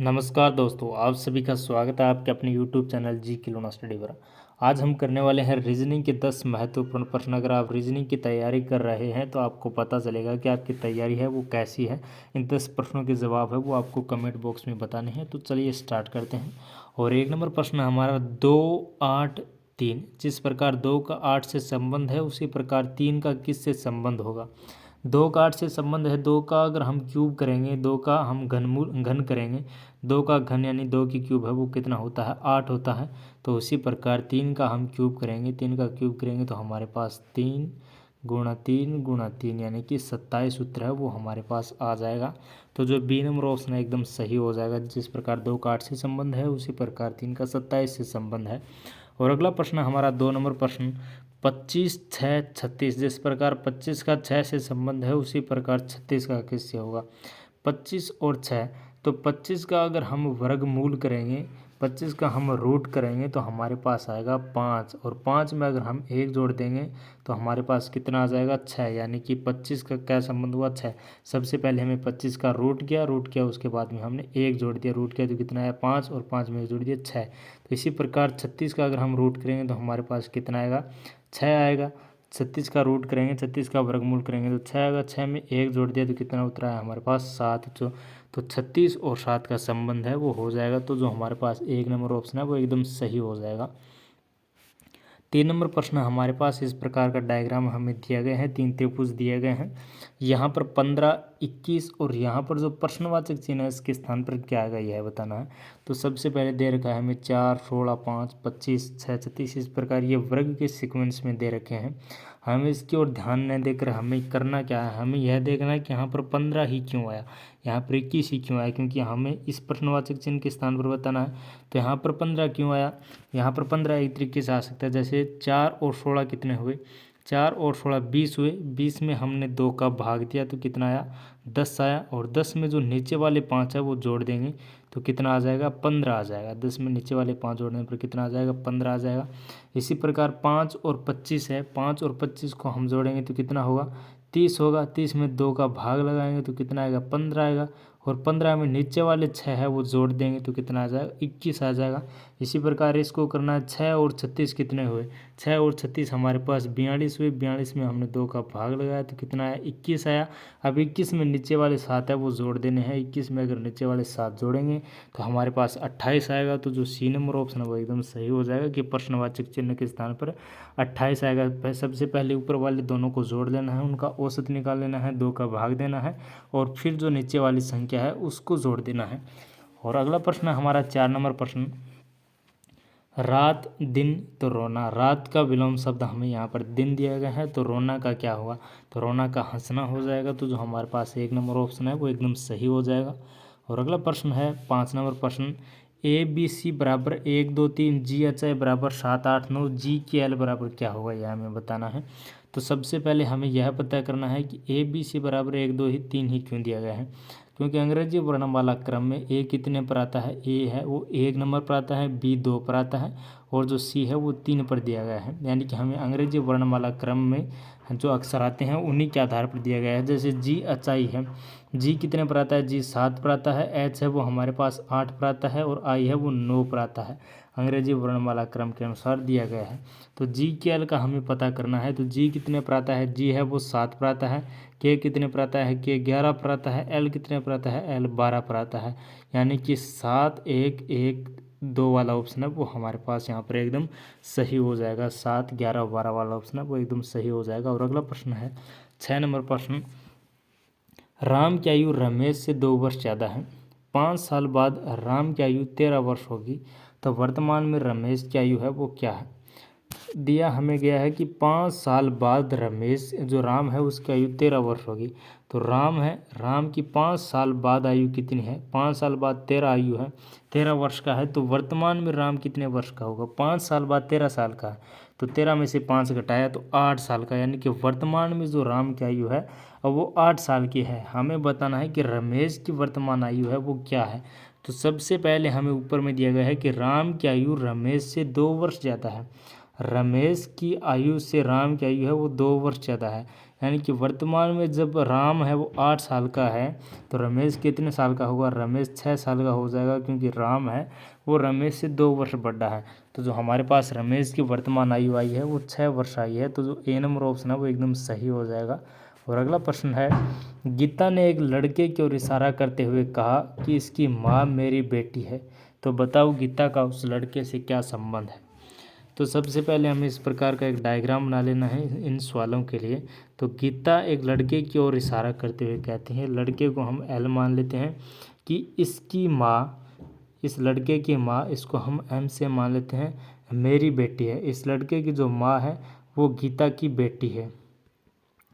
नमस्कार दोस्तों, आप सभी का स्वागत है आपके अपने YouTube चैनल जी किलोना स्टडी पर। आज हम करने वाले हैं रीजनिंग के 10 महत्वपूर्ण प्रश्न। अगर आप रीजनिंग की तैयारी कर रहे हैं तो आपको पता चलेगा कि आपकी तैयारी है वो कैसी है। इन 10 प्रश्नों के जवाब है वो आपको कमेंट बॉक्स में बताने हैं। तो चलिए स्टार्ट करते हैं। और 1 नंबर प्रश्न हमारा 2, 8, 3। जिस प्रकार 2 का 8 से संबंध है उसी प्रकार 3 का किससे संबंध होगा। 2 का 8 से संबंध है। 2 का अगर हम क्यूब करेंगे, 2 का हम घन करेंगे, 2 का घन यानी 2 की क्यूब है वो कितना होता है, 8 होता है। तो उसी प्रकार 3 का हम क्यूब करेंगे, 3 का क्यूब करेंगे तो हमारे पास 3 × 3 × 3 यानी कि 27 सूत्र है वो हमारे पास आ जाएगा। तो जो बी नंबर ऑप्शन है एकदम सही हो जाएगा। जिस प्रकार 2 का 8 से संबंध है उसी प्रकार 3 का 27 से संबंध है। और अगला प्रश्न हमारा 2 नंबर प्रश्न 25, 6, 36। जिस प्रकार 25 का 6 से संबंध है उसी प्रकार 36 का किससे होगा। 25 और 6, तो 25 का अगर हम वर्गमूल करेंगे, 25 का हम रूट करेंगे तो हमारे पास आएगा 5, और 5 में अगर हम 1 जोड़ देंगे तो हमारे पास कितना आ जाएगा 6, यानी कि 25 का क्या संबंध हुआ 6। सबसे पहले हमें 25 का रूट किया, उसके बाद में हमने 1 जोड़ दिया, रूट किया तो कितना आया 5, और 5 में 1 जोड़ दिया 6। तो इसी प्रकार 36 का अगर हम रूट करेंगे तो हमारे पास कितना आएगा 6 आएगा। 36 का रूट करेंगे, 36 का वर्गमूल करेंगे तो 6 आएगा, 6 में 1 जोड़ दिया तो कितना उतरा है हमारे पास 7। तो 36 और 7 का संबंध है वो हो जाएगा। तो जो हमारे पास 1 नंबर ऑप्शन है वो एकदम सही हो जाएगा। 3 नंबर प्रश्न हमारे पास इस प्रकार का डायग्राम हमें दिया गया है, 3 त्रिभुज दिए गए हैं। यहाँ पर 15, 21 और यहाँ पर जो प्रश्नवाचक चिन्ह है इसके स्थान पर क्या आएगा यह बताना है। तो सबसे पहले दे रखा है हमें 4, 16, 5, 25, 6, 36। इस प्रकार ये वर्ग के सीक्वेंस में दे रखे हैं। हमें इसकी ओर ध्यान नहीं देकर हमें करना क्या है, हमें यह देखना है कि यहाँ पर 15 ही क्यों आया, यहाँ पर 21 ही क्यों आया, क्योंकि हमें इस प्रश्नवाचक चिन्ह के स्थान पर बताना है। तो यहाँ पर 15 क्यों आया, यहाँ पर 15 एक तरीके से आ सकता है। जैसे 4 और 16 कितने हुए, 4 और 16 20 हुए, 20 में हमने 2 का भाग दिया तो कितना आया 10 आया, और 10 में जो नीचे वाले 5 है वो जोड़ देंगे तो कितना आ जाएगा 15 आ जाएगा। 10 में नीचे वाले 5 जोड़ने पर कितना आ जाएगा 15 आ जाएगा। इसी प्रकार 5 और 25 है, 5 और 25 को हम जोड़ेंगे तो कितना होगा 30 होगा। 30 में 2 का भाग लगाएंगे तो कितना आएगा 15 आएगा, और 15 में नीचे वाले 6 है वो जोड़ देंगे तो कितना आ जाएगा 21 आ जाएगा। इसी प्रकार इसको करना है 6 और 36 कितने हुए, 6 और 36 हमारे पास 42 हुए, 42 में हमने 2 का भाग लगाया तो कितना आया 21 आया। अब 21 में नीचे वाले 7 है वो जोड़ देने हैं, 21 में अगर नीचे वाले 7 जोड़ेंगे तो हमारे पास 28 आएगा। तो जो सी नंबर ऑप्शन है वो एकदम सही हो जाएगा कि प्रश्नवाचक चिन्ह के स्थान पर 28 आएगा। सबसे पहले ऊपर वाले दोनों को जोड़ लेना है, उनका औसत निकाल लेना है, 2 का भाग देना है, और फिर जो नीचे वाली संख्या है उसको जोड़ देना है। और अगला प्रश्न हमारा 4 नंबर प्रश्न, रात दिन तो रोना। रात का विलोम शब्द हमें यहाँ पर दिन दिया गया है, तो रोना का क्या हुआ, तो रोना का हंसना हो जाएगा। तो जो हमारे पास 1 नंबर ऑप्शन है वो एकदम सही हो जाएगा। और अगला प्रश्न है 5 नंबर प्रश्न, ABC बराबर 1, 2, 3, GHI बराबर 7, 8, 9, GKL बराबर क्या होगा यह हमें बताना है। तो सबसे पहले हमें यह पता करना है कि ABC बराबर 1, 2 ही 3 ही क्यों दिया गया है, क्योंकि अंग्रेजी वर्णमाला क्रम में ए कितने पर आता है, ए है वो 1 नंबर पर आता है, बी 2 पर आता है, और जो सी है वो 3 पर दिया गया है। यानी कि हमें अंग्रेजी वर्णमाला क्रम में जो अक्षर आते हैं उन्हीं के आधार पर दिया गया है। जैसे GHI है, जी कितने पर आता है, जी 7 पर आता है, एच है वो हमारे पास 8 पर आता है, और आई है वो 9 पर आता है। अंग्रेजी वर्णमाला क्रम के अनुसार दिया गया है। तो GKL का हमें पता करना है। तो जी कितने पर आता है, जी है वो 7 पर आता है, के कितने पर आता है, के 11 पर आता है, एल कितने पर आता है, एल 12 पर आता है। यानी कि 7, 1, 1, 2 वाला ऑप्शन है वो हमारे पास यहाँ पर एकदम सही हो जाएगा। 7, 11, 12 वाला ऑप्शन है वो एकदम सही हो जाएगा। और अगला प्रश्न है 6 नंबर प्रश्न, राम की आयु रमेश से 2 वर्ष ज़्यादा है। 5 साल बाद राम की आयु 13 वर्ष होगी, तो वर्तमान में रमेश की आयु है वो क्या है। दिया हमें गया है कि 5 साल बाद रमेश जो राम है उसकी आयु 13 वर्ष होगी। तो राम है, राम की 5 साल बाद आयु कितनी है, 5 साल बाद 13 आयु है, 13 वर्ष का है। तो वर्तमान में राम कितने वर्ष का होगा, 5 साल बाद 13 साल का है, तो 13 में से 5 घटाया तो 8 साल का। यानी कि वर्तमान में जो राम की आयु है अब वो 8 साल की है। हमें बताना है कि रमेश की वर्तमान आयु है वो क्या है। तो सबसे पहले हमें ऊपर में दिया गया है कि राम की आयु रमेश से 2 वर्ष ज़्यादा है। रमेश की आयु से राम की आयु है वो 2 वर्ष ज़्यादा है। यानी कि वर्तमान में जब राम है वो 8 साल का है तो रमेश कितने साल का होगा, रमेश 6 साल का हो जाएगा, क्योंकि राम है वो रमेश से 2 वर्ष बड़ा है। तो जो हमारे पास रमेश की वर्तमान आयु आई है वो 6 वर्ष आई है। तो जो ए नंबर ऑप्शन है वो एकदम सही हो जाएगा। और अगला प्रश्न है, गीता ने एक लड़के की ओर इशारा करते हुए कहा कि इसकी माँ मेरी बेटी है। तो बताओ गीता का उस लड़के से क्या संबंध है। तो सबसे पहले हमें इस प्रकार का एक डायग्राम बना लेना है इन सवालों के लिए। तो गीता एक लड़के की ओर इशारा करते हुए कहती है, लड़के को हम एल मान लेते हैं कि इसकी माँ, इस लड़के की माँ, इसको हम एम से मान लेते हैं, मेरी बेटी है। इस लड़के की जो माँ है वो गीता की बेटी है।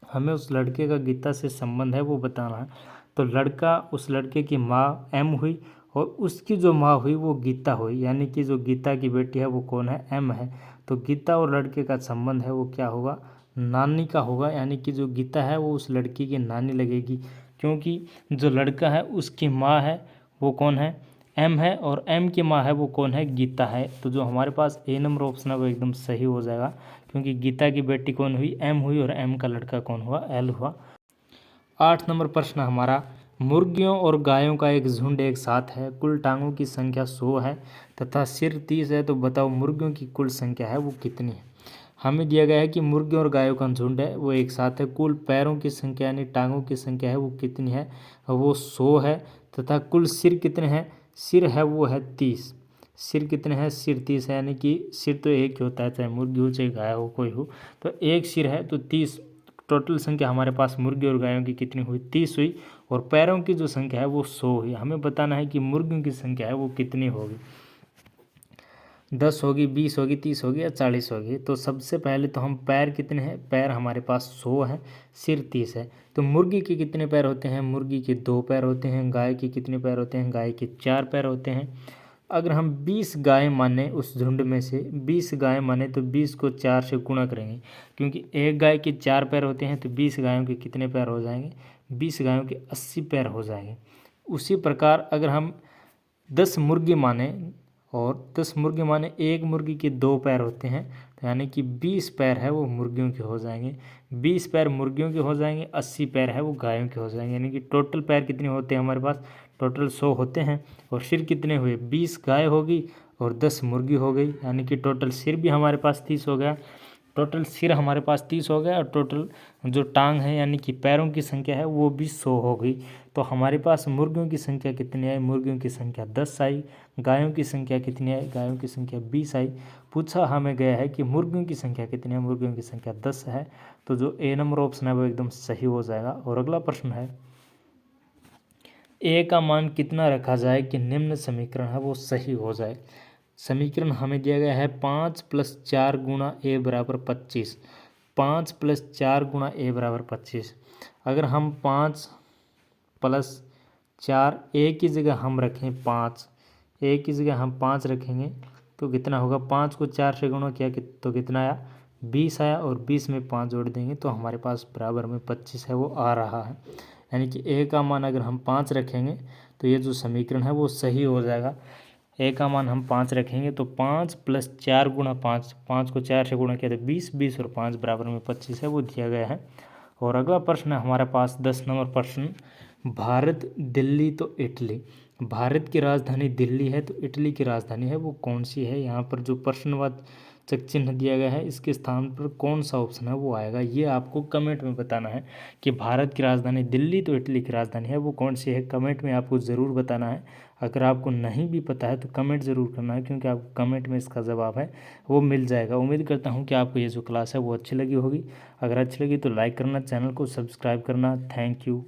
हमें उस लड़के का गीता से संबंध है वो बताना है। तो लड़का, उस लड़के की माँ एम हुई और उसकी जो माँ हुई वो गीता हुई, यानी कि जो गीता की बेटी है वो कौन है, एम है। तो गीता और लड़के का संबंध है वो क्या होगा, नानी का होगा। यानी कि जो गीता है वो उस लड़की की नानी लगेगी, क्योंकि जो लड़का है उसकी माँ है वो कौन है, एम है, और एम की माँ है वो कौन है, गीता है। तो जो हमारे पास ए नंबर ऑप्शन है वो एकदम सही हो जाएगा, क्योंकि गीता की बेटी कौन हुई, एम हुई, और एम का लड़का कौन हुआ, एल हुआ। 8 नंबर प्रश्न हमारा, मुर्गियों और गायों का एक झुंड एक साथ है, कुल टांगों की संख्या 100 है तथा सिर 30 है। तो बताओ मुर्गियों की कुल संख्या है वो कितनी है। हमें दिया गया है कि मुर्गियों और गायों का झुंड है वो एक साथ है, कुल पैरों की संख्या यानी टांगों की संख्या है वो कितनी है, वो 100 है, तथा कुल सिर कितने हैं, सिर है वो है 30। सिर कितने हैं, सिर 30 है, यानी कि सिर तो एक ही होता है, चाहे मुर्गी हो चाहे गाय हो कोई हो, तो एक सिर है तो 30। टोटल संख्या हमारे पास मुर्गी और गायों की कितनी हुई, 30 हुई, और पैरों की जो संख्या है वो 100 हुई। हमें बताना है कि मुर्गियों की संख्या है वो कितनी होगी, 10 होगी, 20 होगी, 30 होगी या 40 होगी। तो सबसे पहले तो हम पैर कितने हैं, पैर हमारे पास 100 है, सिर 30 है। तो मुर्गी के कितने पैर होते हैं, मुर्गी के 2 पैर होते हैं। गाय के कितने पैर होते हैं, गाय के 4 पैर होते हैं। अगर हम 20 गाय माने उस झुंड में से 20 गाय माने तो 20 को 4 से गुणा करेंगे, क्योंकि एक गाय के 4 पैर होते हैं। तो 20 गायों के कितने पैर हो जाएंगे, 20 गायों के 80 पैर हो जाएंगे। उसी प्रकार अगर हम 10 मुर्गी माने और 10 मुर्गी माने, एक मुर्गी के 2 पैर होते हैं, तो यानी कि 20 पैर है वो मुर्गियों के हो जाएंगे, 20 पैर मुर्गियों के हो जाएंगे, 80 पैर है वो गायों के हो जाएंगे। यानी कि टोटल पैर कितने होते हैं हमारे पास, टोटल 100 होते हैं। और सिर कितने हुए, 20 गाय होगी और 10 मुर्गी हो गई, यानी कि टोटल सिर भी हमारे पास 30 हो गया। टोटल सिर हमारे पास 30 हो गया और टोटल जो टांग है यानी कि पैरों की संख्या है वो भी 100 हो गई। तो हमारे पास मुर्गियों की संख्या कितनी आई, मुर्गियों की संख्या 10 आई। गायों की संख्या कितनी आई, गायों की संख्या 20 आई। पूछा हमें गया है कि मुर्गियों की संख्या कितनी है, मुर्गियों की संख्या 10 है। तो जो ए नंबर ऑप्शन है वो एकदम सही हो जाएगा। और अगला प्रश्न है, ए का मान कितना रखा जाए कि निम्न समीकरण है वो सही हो जाए। समीकरण हमें दिया गया है 5 + 4 गुणा ए बराबर 25। 5 + 4 गुणा ए बराबर 25। अगर हम 5 + 4, ए की जगह हम रखें 5, ए की जगह हम 5 रखेंगे तो कितना होगा, 5 को 4 से गुणा किया तो कितना आया, 20 आया, और 20 में 5 जोड़ देंगे तो हमारे पास बराबर में 25 है वो आ रहा है। यानी कि ए का मान अगर हम 5 रखेंगे तो ये जो समीकरण है वो सही हो जाएगा। ए का मान हम 5 रखेंगे तो 5 + 4 गुणा 5, 5 को 4 से गुणा किया तो 20, 20 और 5 बराबर में 25 है वो दिया गया है। और अगला प्रश्न है हमारे पास 10 नंबर प्रश्न, भारत, दिल्ली तो इटली। भारत की राजधानी दिल्ली है तो इटली की राजधानी है वो कौन सी है। यहाँ पर जो प्रश्नवाचक चिन्ह दिया गया है इसके स्थान पर कौन सा ऑप्शन है वो आएगा, ये आपको कमेंट में बताना है कि भारत की राजधानी दिल्ली तो इटली की राजधानी है वो कौन सी है। कमेंट में आपको ज़रूर बताना है। अगर आपको नहीं भी पता है तो कमेंट ज़रूर करना है, क्योंकि आपको कमेंट में इसका जवाब है वो मिल जाएगा। उम्मीद करता हूँ कि आपको ये जो क्लास है वो अच्छी लगी होगी। अगर अच्छी लगी तो लाइक करना, चैनल को सब्सक्राइब करना। Thank you.